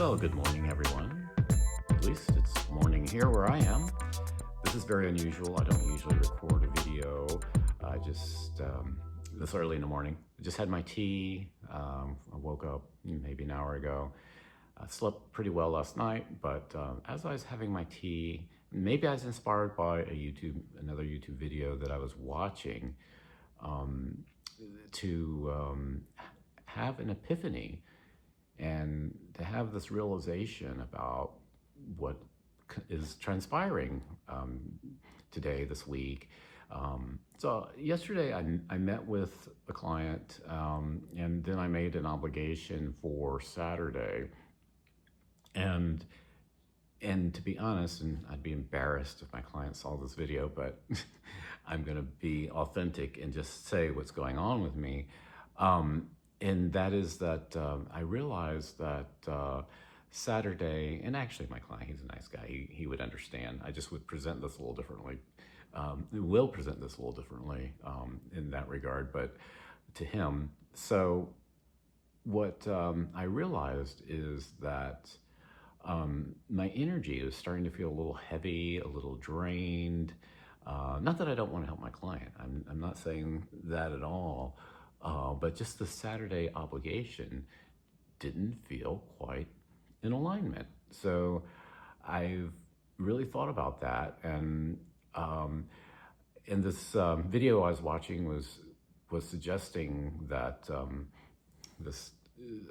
Well, good morning, everyone. At least it's morning here where I am. This is very unusual. I don't usually record a video. I just, this early in the morning, I just had my tea. I woke up maybe an hour ago. I slept pretty well last night, but as I was having my tea, maybe I was inspired by another YouTube video that I was watching to have an epiphany and to have this realization about what is transpiring today, this week. So yesterday I met with a client and then I made an obligation for Saturday. And to be honest, and I'd be embarrassed if my client saw this video, but I'm gonna be authentic and just say what's going on with me. And that is that I realized that Saturday, and actually my client, he's a nice guy, he would understand. I just would present this a little differently. Will present this a little differently in that regard, but to him. So what I realized is that my energy is starting to feel a little heavy, a little drained. Not that I don't want to help my client. I'm not saying that at all. But just the Saturday obligation didn't feel quite in alignment. So I've really thought about that. And in this video I was watching was suggesting that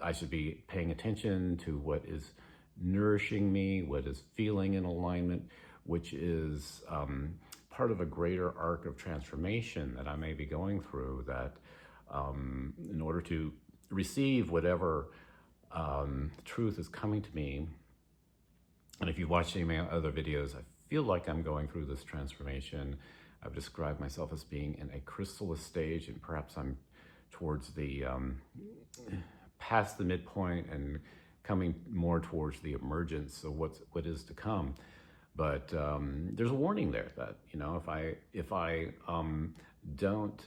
I should be paying attention to what is nourishing me, what is feeling in alignment, which is part of a greater arc of transformation that I may be going through, that in order to receive whatever truth is coming to me. And if you've watched any of my other videos, I feel like I'm going through this transformation. I've described myself as being in a chrysalis stage, and perhaps I'm towards the past the midpoint and coming more towards the emergence of what is to come. But there's a warning there that, you know, if I don't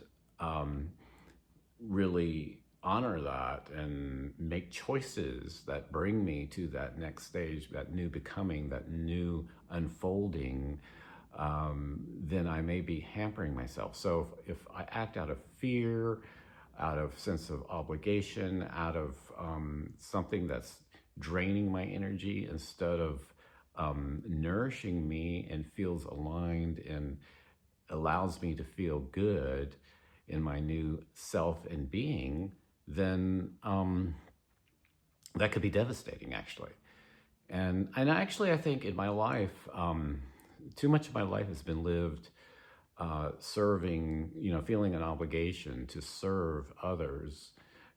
really honor that and make choices that bring me to that next stage, that new becoming, that new unfolding, then I may be hampering myself. So if I act out of fear, out of sense of obligation, out of something that's draining my energy instead of nourishing me and feels aligned and allows me to feel good in my new self and being, then that could be devastating, actually. And actually, I think in my life, too much of my life has been lived serving, feeling an obligation to serve others,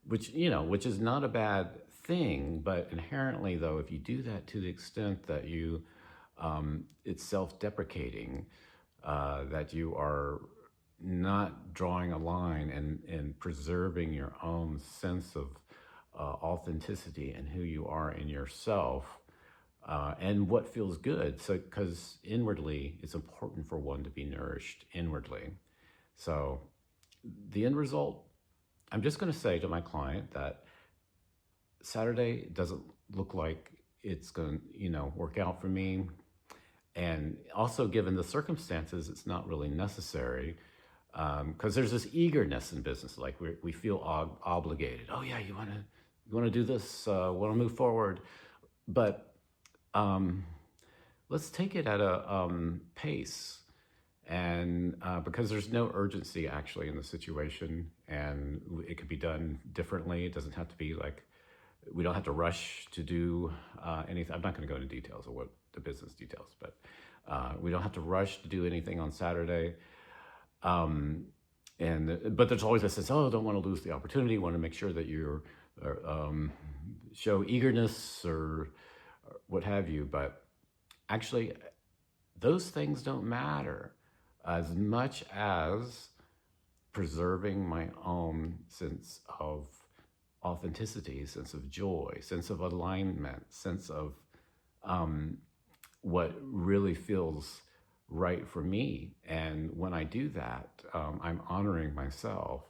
which is not a bad thing, but inherently, though, if you do that to the extent that it's self-deprecating, that you are not drawing a line and preserving your own sense of authenticity and who you are in yourself and what feels good. So, because inwardly, it's important for one to be nourished inwardly. So the end result, I'm just going to say to my client that Saturday doesn't look like it's going to, work out for me. And also, given the circumstances, it's not really necessary. Because there's this eagerness in business, like we feel obligated. Oh yeah, you want to do this, want to move forward, but let's take it at a pace, and because there's no urgency actually in the situation, and it could be done differently. It doesn't have to be like, we don't have to rush to do anything. I'm not going to go into details of what the business details, but we don't have to rush to do anything on Saturday. But there's always a sense, oh, don't want to lose the opportunity, want to make sure that you show eagerness or what have you. But actually, those things don't matter as much as preserving my own sense of authenticity, sense of joy, sense of alignment, sense of what really feels right for me. And when I do that, I'm honoring myself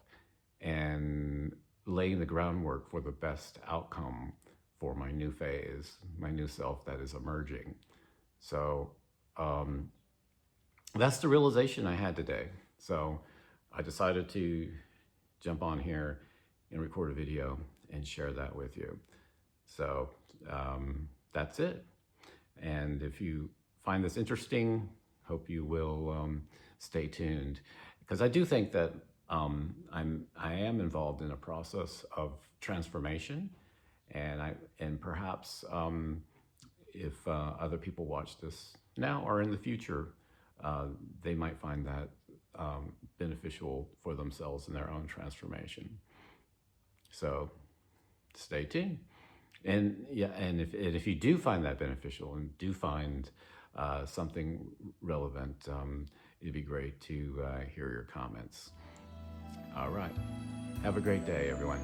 and laying the groundwork for the best outcome for my new phase, my new self that is emerging. So that's the realization I had today. So I decided to jump on here and record a video and share that with you. So that's it. And if you find this interesting, hope you will stay tuned, because I do think that I am involved in a process of transformation, and perhaps if other people watch this now or in the future, they might find that beneficial for themselves in their own transformation. So stay tuned. And yeah, and if you do find that beneficial and do find something relevant, it'd be great to hear your comments. All right. Have a great day, everyone.